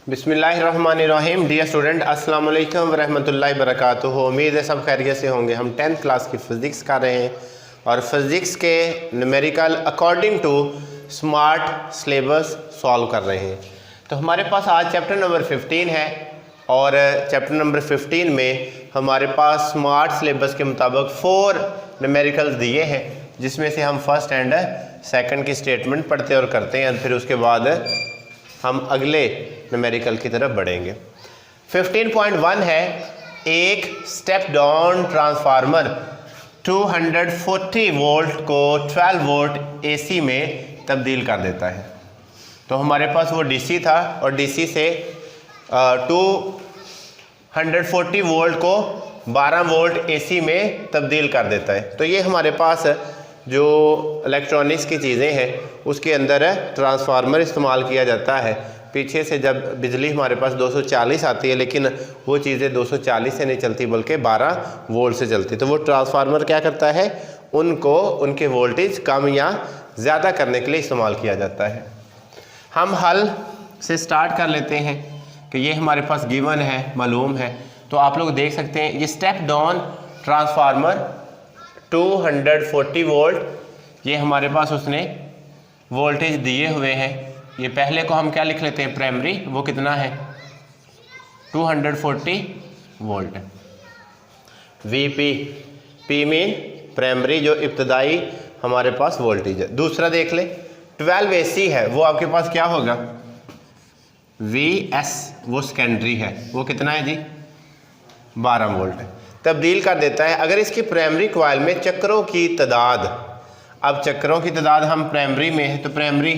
बिस्मिल्लाहिर्रहमानिर्रहीम। Dear student, अस्सलाम वालेकुम वरहमतुल्लाहि वबरकातुहू। उम्मीद है सब खैरियत से होंगे। हम 10th क्लास की फ़िज़िक्स कर रहे हैं और फिज़िक्स के numerical according to smart syllabus solve कर रहे हैं। तो हमारे पास आज चैप्टर नंबर 15 है और चैप्टर नंबर 15 में हमारे पास स्मार्ट सिलेबस के मुताबिक 4 न्यूमेरिकल्स दिए हैं, जिसमें से हम फर्स्ट एंड सेकंड की स्टेटमेंट पढ़ते और करते हैं। फिर उसके बाद हम अगले न्यूमेरिकल की तरफ बढ़ेंगे। 15.1 है, एक स्टेप डाउन ट्रांसफार्मर 240 वोल्ट को 12 वोल्ट एसी में तब्दील कर देता है। तो हमारे पास वो डीसी था और डीसी से 240 वोल्ट को 12 वोल्ट एसी में तब्दील कर देता है। तो ये हमारे पास जो इलेक्ट्रॉनिक्स की चीज़ें हैं उसके अंदर ट्रांसफार्मर इस्तेमाल किया जाता है। पीछे से जब बिजली हमारे पास 240 आती है, लेकिन वो चीज़ें 240 से नहीं चलती बल्कि 12 वोल्ट से चलती। तो वो ट्रांसफार्मर क्या करता है, उनको उनके वोल्टेज कम या ज़्यादा करने के लिए इस्तेमाल किया जाता है। हम हल से स्टार्ट कर लेते हैं कि ये हमारे पास गिवन है, मालूम है। तो आप लोग देख सकते हैं ये स्टेप डाउन ट्रांसफार्मर 240 वोल्ट, ये हमारे पास उसने वोल्टेज दिए हुए हैं। ये पहले को हम क्या लिख लेते हैं, प्राइमरी, वो कितना है 240 volt. VP, P mean primary, जो इब्तदाई हमारे पास वोल्टेज है। दूसरा देख ले 12 एसी है, वो आपके पास क्या होगा वीएस, वो सेकेंडरी है, वो कितना है जी 12 वोल्ट है। तब्दील कर देता है। अगर इसकी प्राइमरी कॉइल में चक्रों की तादाद, अब चक्रों की तादाद हम प्राइमरी में है तो प्राइमरी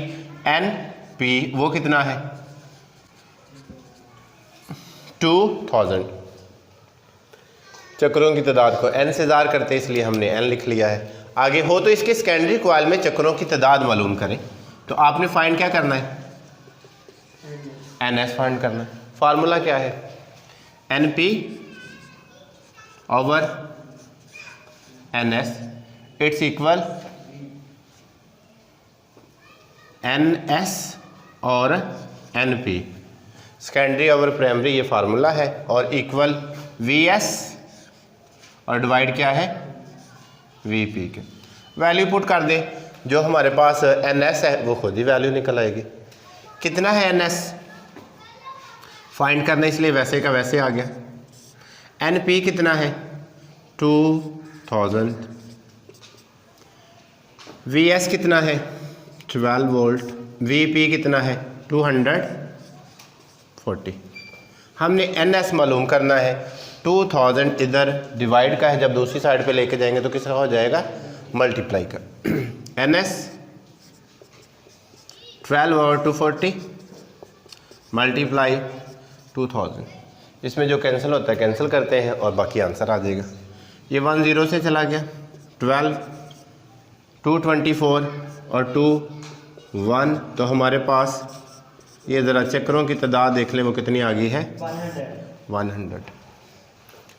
एन पी वो कितना है 2000। चक्रों की तादाद को एन से ज़ार करते हैं, इसलिए हमने एन लिख लिया है। आगे हो तो इसके सेकेंडरी कॉइल में चक्रों की तादाद मालूम करें, तो आपने फाइंड क्या करना है, एन एस फाइंड करना है। फार्मूला क्या है, N P over N S, it's equal N S और N P, secondary over primary, ये फार्मूला है। और इक्वल वी एस और डिवाइड क्या है वी पी के। वैल्यू पुट कर दे, जो हमारे पास एन एस है वो खुद ही वैल्यू निकल आएगी। कितना है एन एस फाइंड करना, इसलिए वैसे का वैसे आ गया। एन पी कितना है 2000, वी एस कितना है 12 वोल्ट, वी पी कितना है 240। हमने एन एस मालूम करना है। 2000 इधर डिवाइड का है, जब दूसरी साइड पे लेके जाएंगे तो किसका हो जाएगा मल्टीप्लाई का। एन एस 12 ओवर 240 मल्टीप्लाई 2000, इसमें जो कैंसिल होता है कैंसिल करते हैं और बाकी आंसर आ जाएगा। ये 1 0 से चला गया, 12 224 और 2 1, तो हमारे पास ये ज़रा चक्रों की तादाद देख लें, वो कितनी आ गई है 100।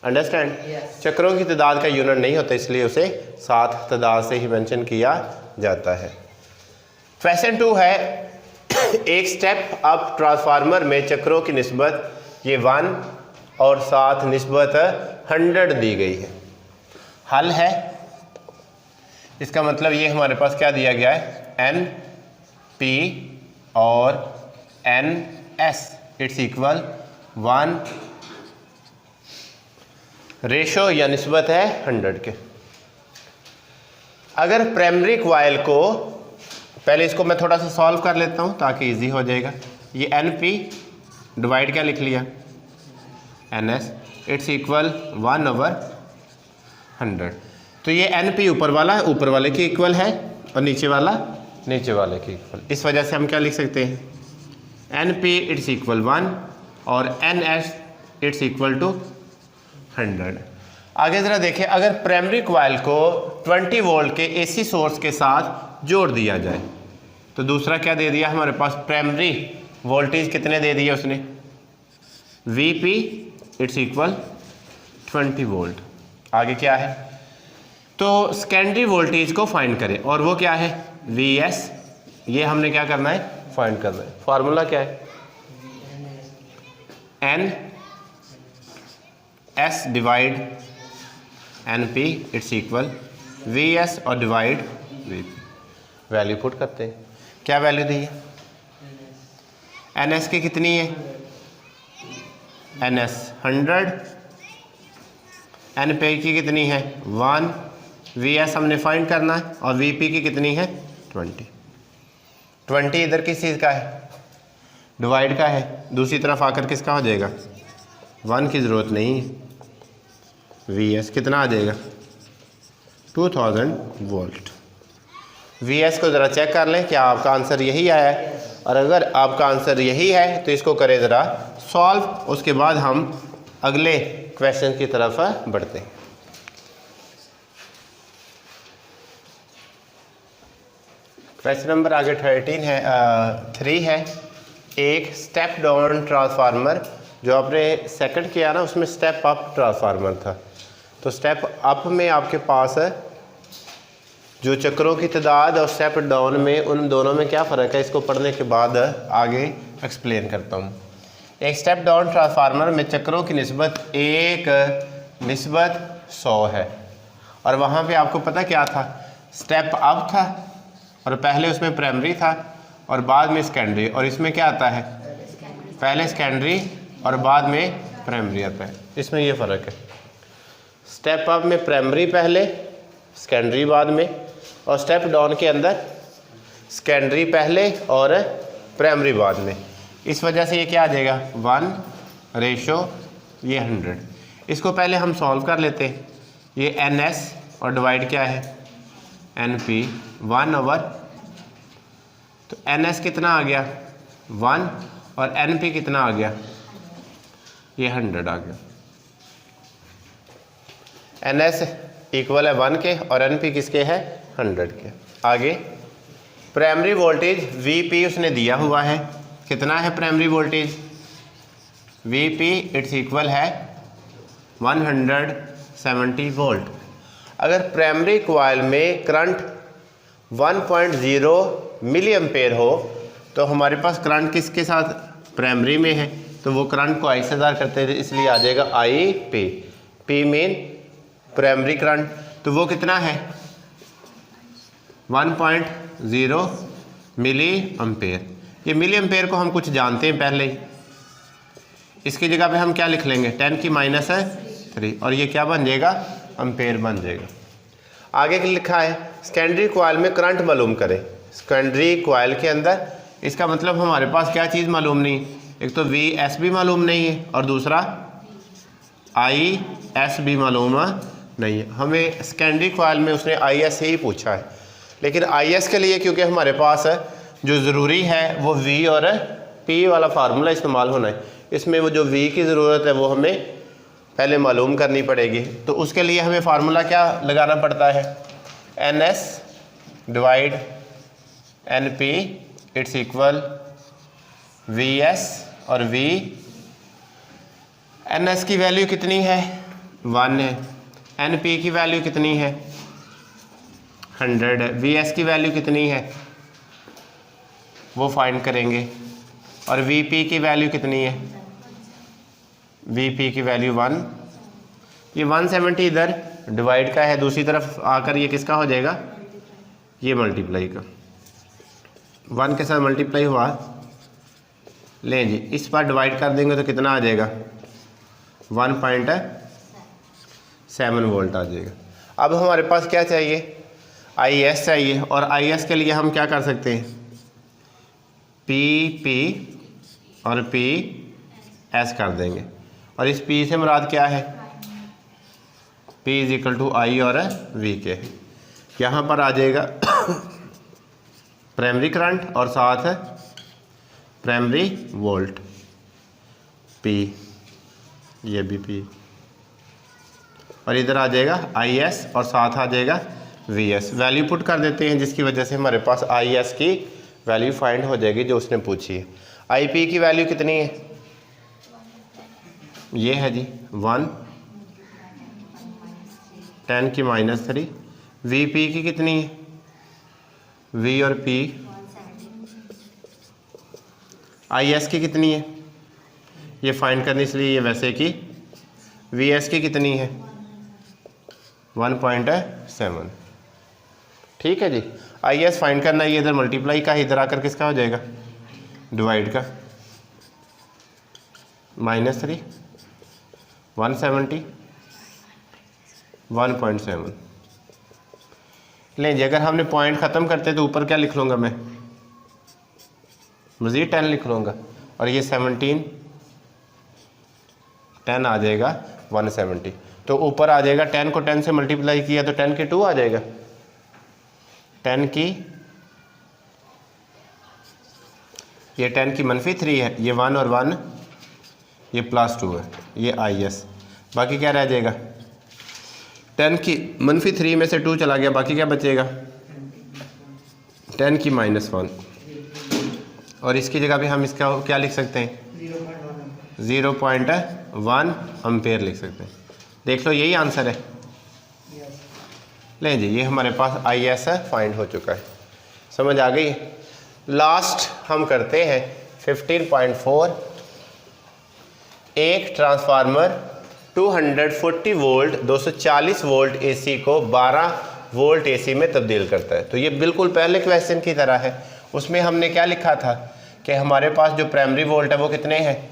अंडरस्टैंड, चक्रों की तादाद का यूनिट नहीं होता, इसलिए उसे 7 तादाद से ही मेंशन किया जाता है। क्वेश्चन 2 है, एक स्टेप अप ट्रांसफार्मर में चक्रों की निस्बत ये 1 और साथ निस्बत 100 दी गई है। हल है, इसका मतलब ये हमारे पास क्या दिया गया है, एन पी और N S, it's equal 1, ratio या निस्बत है 100 के। अगर प्राइमरी कॉइल को, पहले इसको मैं थोड़ा सा सॉल्व कर लेता हूँ ताकि इजी हो जाएगा। ये एन पी डिवाइड क्या लिख लिया N S, it's equal 1 over 100। तो ये एन पी ऊपर वाला ऊपर वाले के इक्वल है और नीचे वाला नीचे वाले के इक्वल। इस वजह से हम क्या लिख सकते हैं, एन पी इट्स इक्वल 1 और N S it's equal to 100। आगे ज़रा देखें, अगर प्राइमरी कॉइल को 20 वोल्ट के एसी सोर्स के साथ जोड़ दिया जाए तो दूसरा क्या दे दिया हमारे पास, प्राइमरी वोल्टेज कितने दे दिए उसने, V P it's equal 20 volt. आगे क्या है, तो सेकेंडरी वोल्टेज को फाइंड करें और वो क्या है वी एस, ये हमने क्या करना है फाइंड करना है। फार्मूला क्या है N S divide N P it's equal V S और divide V P. Value put करते हैं, क्या वैल्यू दी है? एन एस की कितनी है? एन एस 100, एन पे की कितनी है? 1, वी एस हमने फाइंड करना है और वी पी की कितनी है? 20 इधर किस चीज़ का है? डिवाइड का है, दूसरी तरफ आकर किसका हो जाएगा? 1 की ज़रूरत नहीं है। वी एस कितना आ जाएगा? 2000 वोल्ट। वी एस को ज़रा चेक कर लें क्या आपका आंसर यही आया है, और अगर आपका आंसर यही है तो इसको करें ज़रा सॉल्व, उसके बाद हम अगले क्वेश्चन की तरफ बढ़ते हैं। क्वेश्चन नंबर आगे 3 है। एक स्टेप डाउन ट्रांसफार्मर, जो आपने सेकंड किया ना उसमें स्टेप अप ट्रांसफार्मर था, तो स्टेप अप में आपके पास जो चक्रों की तादाद और स्टेप डाउन में, उन दोनों में क्या फ़र्क है, इसको पढ़ने के बाद आगे एक्सप्लेन करता हूँ। एक स्टेप डाउन ट्रांसफार्मर में चक्रों की निस्बत 1:100 है, और वहाँ पे आपको पता क्या था? स्टेप अप था और पहले उसमें प्राइमरी था और बाद में सेकेंडरी, और इसमें क्या आता है? पहले सेकेंडरी और बाद में प्राइमरी आता है। इसमें ये फ़र्क है, स्टेप अप में प्राइमरी पहले सेकेंडरी बाद में, और स्टेप डाउन के अंदर सेकेंडरी पहले और प्राइमरी बाद में। इस वजह से ये क्या आ जाएगा? 1:100। इसको पहले हम सॉल्व कर लेते हैं। ये एन एस और डिवाइड क्या है? एन पी 1/, तो एन एस कितना आ गया? 1, और एन पी कितना आ गया? ये 100 आ गया। एन एस इक्वल है 1 के और एन पी किसके है? 100 के। आगे प्राइमरी वोल्टेज वी पी उसने दिया हुआ है, कितना है primary voltage? V P it's equal है 170 वोल्ट। अगर प्राइमरी कॉइल में करंट 1.0 मिली एम्पेयर हो तो हमारे पास करंट किसके साथ? प्राइमरी में है, तो वो करंट को आई से ज़ाहिर करते थे, इसलिए आ जाएगा I P. P mean primary current, तो वो कितना है? 1.0 मिली एम्पेयर। ये मिली एम्पेयर को हम कुछ जानते हैं पहले ही, इसकी जगह पे हम क्या लिख लेंगे? 10⁻³ और ये क्या बन जाएगा? एम्पेयर बन जाएगा। आगे लिखा है सेकेंडरी कॉइल में करंट मालूम करें। सेकेंडरी कॉइल के अंदर, इसका मतलब हमारे पास क्या चीज़ मालूम नहीं? एक तो वी एस भी मालूम नहीं है और दूसरा आई एस भी मालूम नहीं है। हमें सेकेंडरी कॉइल में उसने आई एस ही पूछा है, लेकिन आई एस के लिए क्योंकि हमारे पास जो ज़रूरी है वो वी और पी वाला फार्मूला इस्तेमाल होना है। इसमें वो जो वी की ज़रूरत है वो हमें पहले मालूम करनी पड़ेगी, तो उसके लिए हमें फार्मूला क्या लगाना पड़ता है? N S divide N P it's equal V S और वी। एन एस की वैल्यू कितनी है? 1 है। एन पी की वैल्यू कितनी है? 100 है। वी एस की वैल्यू कितनी है वो फाइंड करेंगे, और वी पी की वैल्यू कितनी है? वी पी की वैल्यू 1। ये 170 इधर डिवाइड का है, दूसरी तरफ आकर ये किसका हो जाएगा? ये मल्टीप्लाई का, 1 के साथ मल्टीप्लाई हुआ। लें जी, इस पर डिवाइड कर देंगे तो कितना आ जाएगा? 1.7 वोल्ट आ जाएगा। अब हमारे पास क्या चाहिए? आई एस चाहिए, और आई एस के लिए हम क्या कर सकते हैं? पी पी और पी एस कर देंगे, और इस पी से मुराद क्या है? पी इज इक्वल टू आई और वी के। यहाँ पर आ जाएगा प्राइमरी करंट और साथ प्राइमरी वोल्ट पी, ये भी पी, और इधर आ जाएगा आई एस और साथ आ जाएगा वी एस। वैल्यू पुट कर देते हैं, जिसकी वजह से हमारे पास आई एस की वैल्यू फाइंड हो जाएगी जो उसने पूछी है। आई पी की वैल्यू कितनी है? ये है जी 1, 10⁻³ वी पी की कितनी है? वी और पी। आई एस की कितनी है? ये फाइंड करने इसलिए ये वैसे की वी एस की कितनी है 1.7। ठीक है जी। आई एस फाइंड करना है, ये इधर मल्टीप्लाई का, इधर आकर किसका हो जाएगा डिवाइड का, -3 170 1.7। लें जी, अगर हमने पॉइंट ख़त्म करते तो ऊपर क्या लिख लूँगा मैं, मज़ीद 10 लिख लूँगा, और ये 17 10 आ जाएगा 170। तो ऊपर आ जाएगा 10 को 10 से मल्टीप्लाई किया तो 10 की 2 आ जाएगा, 10 की ये 10 की -3 है, ये 1 और 1 ये +2 है, ये आई एस। बाकी क्या रह जाएगा 10 की -3 में से 2 चला गया, बाकी क्या बचेगा 10 की -1, और इसकी जगह पे हम इसका क्या लिख सकते हैं 0.1 एम्पेयर लिख सकते हैं। देख लो यही आंसर है। लें जी, ये हमारे पास आई एस फाइंड हो चुका है, समझ आ गई। लास्ट हम करते हैं 15.4। एक ट्रांसफार्मर 240 वोल्ट 240 वोल्ट एसी को 12 वोल्ट एसी में तब्दील करता है। तो ये बिल्कुल पहले क्वेश्चन की तरह है। उसमें हमने क्या लिखा था कि हमारे पास जो प्राइमरी वोल्ट है वो कितने हैं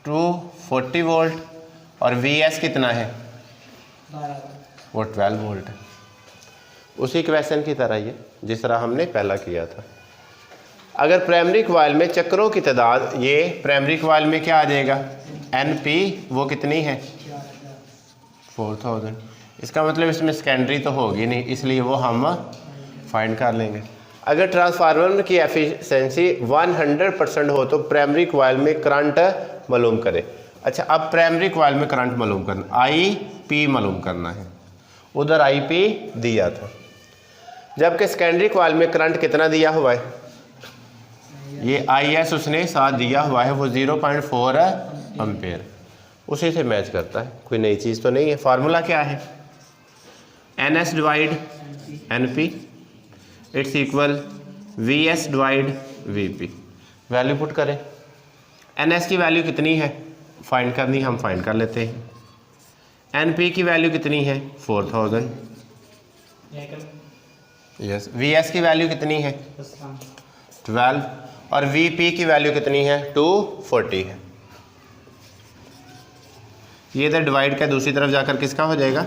240 वोल्ट, और वी एस कितना है वो 12 वोल्ट है। उसी क्वेश्चन की तरह ये जिस तरह हमने पहला किया था। अगर प्राइमरी कॉइल में चक्रों की तादाद, ये प्राइमरी कॉइल में क्या आ जाएगा एन पी, वो कितनी है 4000। इसका मतलब इसमें सेकेंडरी तो होगी नहीं, इसलिए वो हम फाइंड कर लेंगे। अगर ट्रांसफार्मर की एफिशिएंसी 100% हो तो प्राइमरी कॉइल में करंट मालूम करें। अच्छा, अब प्राइमरी कॉइल में करंट मालूम करना, आई पी मालूम करना है, उधर आई पी दिया था, जबकि सेकेंडरी कॉइल में करंट कितना दिया हुआ है, ये आई एस उसने साथ दिया हुआ है, वो 0.4 एम्पेयर, उसी से मैच करता है, कोई नई चीज़ तो नहीं है। फार्मूला क्या है N S divide N P, it's equal V S divide V P. Value put करें, एन एस की वैल्यू कितनी है फाइंड करनी, हम फाइंड कर लेते हैं। एन पी की वैल्यू कितनी है 4000, यस। वी एस की वैल्यू कितनी है 12, और वी पी की वैल्यू कितनी है 240 है। ये इधर डिवाइड का दूसरी तरफ जाकर किसका हो जाएगा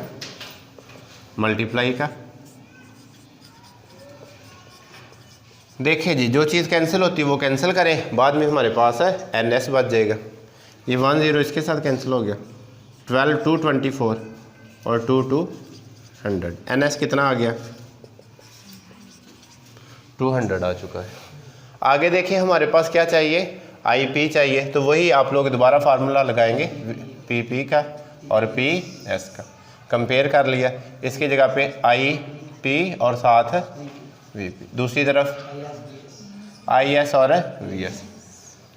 मल्टीप्लाई का। देखिए जी, जो चीज़ कैंसिल होती है वो कैंसिल करें, बाद में हमारे पास है एन एस बच जाएगा। ये 1 0 इसके साथ कैंसिल हो गया, 12 2 24 और 2 2 100। एन एस कितना आ गया 200 आ चुका है। आगे देखिए हमारे पास क्या चाहिए आई पी चाहिए, तो वही आप लोग दोबारा फार्मूला लगाएंगे पी पी का और पी एस का, कंपेयर कर लिया, इसकी जगह पे आई पी और साथ वी पी, दूसरी तरफ आई एस और वी एस।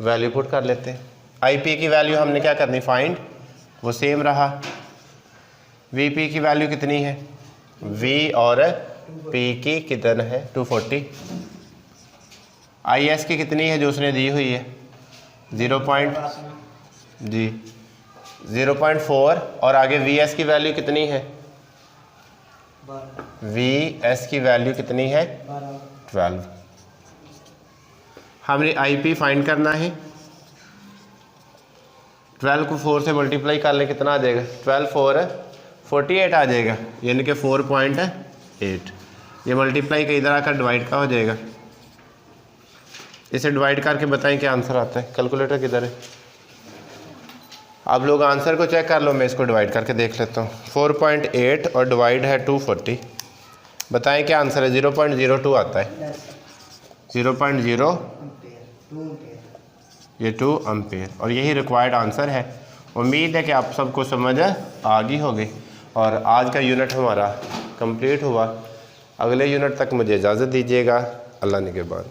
वैल्यू पुट कर लेते हैं। आई पी की वैल्यू हमने क्या करनी फाइंड, वो सेम रहा। वी पी की वैल्यू कितनी है, वी और पी की कितन है 240। आई एस की कितनी है जो उसने दी हुई है 0.4, और आगे वी एस की वैल्यू कितनी है, वी एस की वैल्यू कितनी है 12। हमने आई पी फाइंड करना है, 12 को 4 से मल्टीप्लाई कर ले कितना आ जाएगा 12 4 48 आ जाएगा, यानी कि 4.8। ये मल्टीप्लाई का इधर आकर डिवाइड का हो जाएगा। इसे डिवाइड करके बताएं क्या आंसर आता है। कैलकुलेटर किधर है, आप लोग आंसर को चेक कर लो, मैं इसको डिवाइड करके देख लेता हूँ। 4.8 और डिवाइड है 240, बताएं क्या आंसर है। 0.02 आता है, 0.0 ये 2 एम्पेयर, और यही रिक्वायर्ड आंसर है। उम्मीद है कि आप सबको समझ आ गई होगी, और आज का यूनिट हमारा कंप्लीट हुआ। अगले यूनिट तक मुझे इजाज़त दीजिएगा। अल्लाह निगहबान।